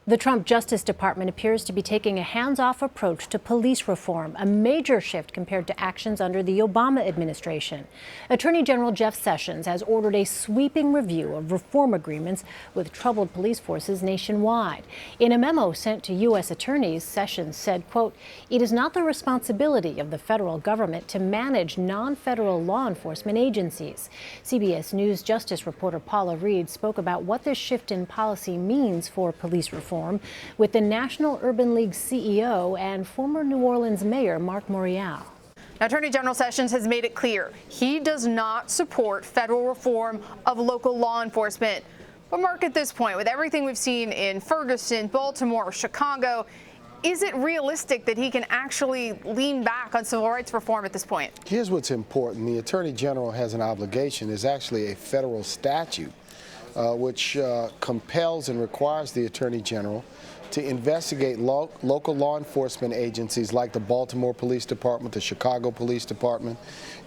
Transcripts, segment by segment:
The Trump Justice Department appears to be taking a hands-off approach to police reform, a major shift compared to actions under the Obama administration. Attorney General Jeff Sessions has ordered a sweeping review of reform agreements with troubled police forces nationwide. In a memo sent to U.S. attorneys, Sessions said, quote, "It is not the responsibility of the federal government to manage non-federal law enforcement agencies." CBS News Justice reporter Paula Reid spoke about what this shift in policy means for police reform with the National Urban League CEO and former New Orleans Mayor Marc Morial. Attorney General Sessions has made it clear he does not support federal reform of local law enforcement. But Mark, at this point, with everything we've seen in Ferguson, Baltimore, Chicago, is it realistic that he can actually lean back on civil rights reform at this point? Here's what's important. The Attorney General has an obligation. There's actually a federal statute which compels and requires the Attorney General to investigate local law enforcement agencies like the Baltimore Police Department, the Chicago Police Department,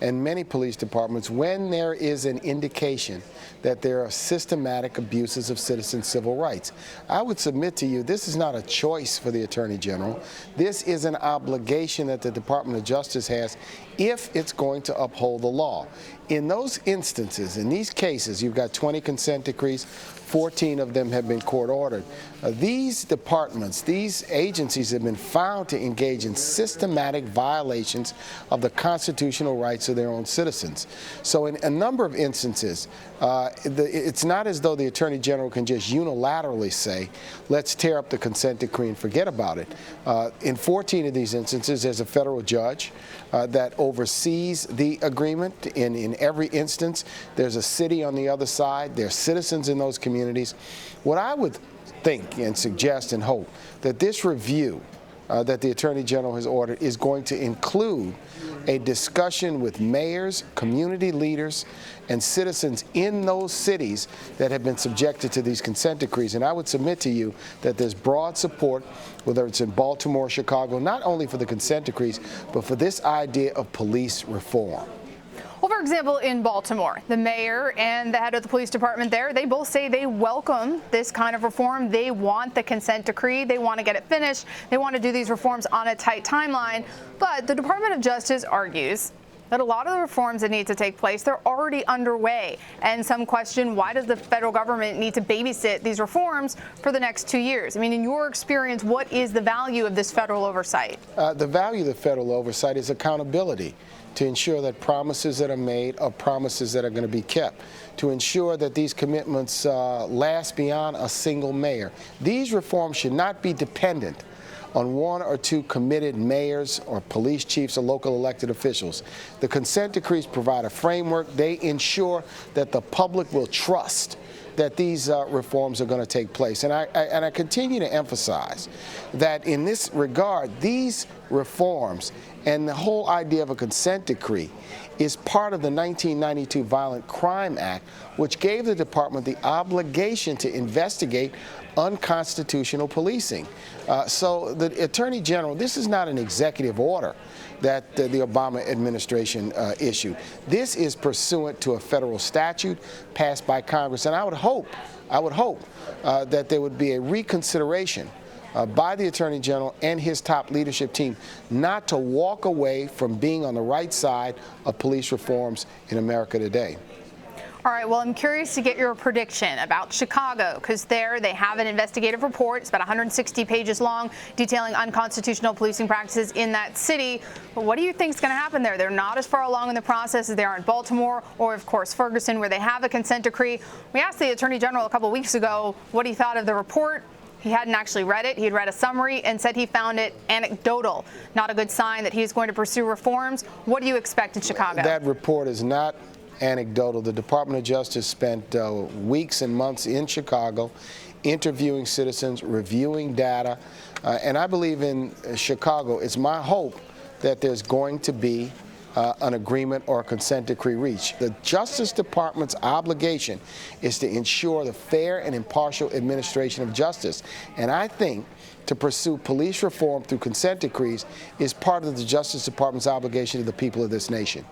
and many police departments when there is an indication that there are systematic abuses of citizens' civil rights. I would submit to you, this is not a choice for the Attorney General. This is an obligation that the Department of Justice has if it's going to uphold the law. In those instances, in these cases, you've got 20 consent decrees, 14 of them have been court-ordered. These departments, these agencies have been found to engage in systematic violations of the constitutional rights of their own citizens. So in a number of instances, it's not as though the Attorney General can just unilaterally say, let's tear up the consent decree and forget about it. In 14 of these instances, there's a federal judge that oversees the agreement. In every instance, there's a city on the other side. There are citizens in those communities. What I would think and suggest and hope that this review that the Attorney General has ordered is going to include a discussion with mayors, community leaders, and citizens in those cities that have been subjected to these consent decrees. And I would submit to you that there's broad support, whether it's in Baltimore, Chicago, not only for the consent decrees, but for this idea of police reform. Well, for example, in Baltimore, the mayor and the head of the police department there, they both say they welcome this kind of reform. They want the consent decree. They want to get it finished. They want to do these reforms on a tight timeline. But the Department of Justice argues that a lot of the reforms that need to take place, they're already underway. And some question, why does the federal government need to babysit these reforms for the next 2 years? I mean, in your experience, what is the value of this federal oversight? The value of the federal oversight is accountability, to ensure that promises that are made are promises that are going to be kept, to ensure that these commitments last beyond a single mayor. These reforms should not be dependent on one or two committed mayors or police chiefs or local elected officials. The consent decrees provide a framework. They ensure that the public will trust that these reforms are going to take place. And I continue to emphasize that in this regard, these reforms and the whole idea of a consent decree is part of the 1992 Violent Crime Act, which gave the department the obligation to investigate unconstitutional policing. So the Attorney General, this is not an executive order that the Obama administration issued. This is pursuant to a federal statute passed by Congress, and I would hope that there would be a reconsideration by the Attorney General and his top leadership team not to walk away from being on the right side of police reforms in America today. All right, well, I'm curious to get your prediction about Chicago, because there they have an investigative report. It's about 160 pages long, detailing unconstitutional policing practices in that city. But what do you think is going to happen there? They're not as far along in the process as they are in Baltimore or, of course, Ferguson, where they have a consent decree. We asked the Attorney General a couple weeks ago what he thought of the report. He hadn't actually read it. He had read a summary and said he found it anecdotal, not a good sign that he is going to pursue reforms. What do you expect in Chicago? That report is not anecdotal. The Department of Justice spent weeks and months in Chicago interviewing citizens, reviewing data, and I believe in Chicago, it's my hope that there's going to be an agreement or a consent decree reached. The Justice Department's obligation is to ensure the fair and impartial administration of justice, and I think to pursue police reform through consent decrees is part of the Justice Department's obligation to the people of this nation.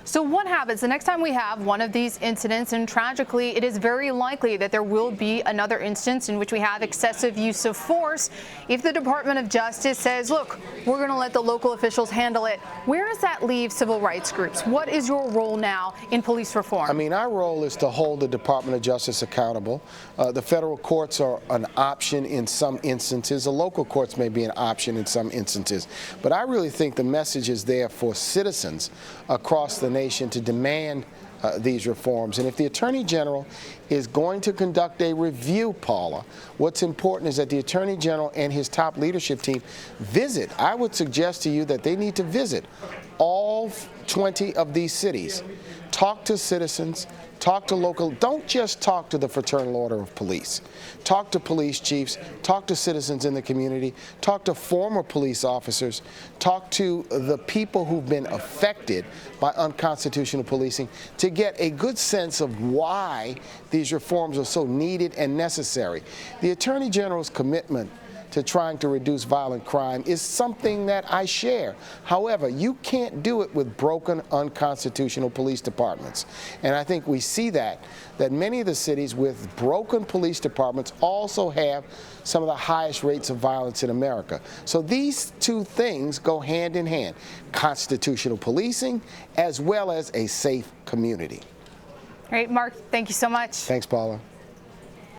So what happens the next time we have one of these incidents? And tragically, it is very likely that there will be another instance in which we have excessive use of force. If the Department of Justice says, look, we're going to let the local officials handle it, where does that leave civil rights groups? What is your role now in police reform? I mean, our role is to hold the Department of Justice accountable. The federal courts are an option in some instances. The local courts may be an option in some instances. But I really think the message is there for citizens across the nation to demand these reforms. And if the Attorney General is going to conduct a review, Paula, what's important is that the Attorney General and his top leadership team visit. I would suggest to you that they need to visit all 20 of these cities. Talk to citizens, talk to local, don't just talk to the Fraternal Order of Police. Talk to police chiefs, talk to citizens in the community, talk to former police officers, talk to the people who've been affected by unconstitutional policing to get a good sense of why these reforms are so needed and necessary. The Attorney General's commitment to trying to reduce violent crime is something that I share. However, you can't do it with broken, unconstitutional police departments. And I think we see that many of the cities with broken police departments also have some of the highest rates of violence in America. So these two things go hand in hand, constitutional policing as well as a safe community. All right, Marc, thank you so much. Thanks, Paula.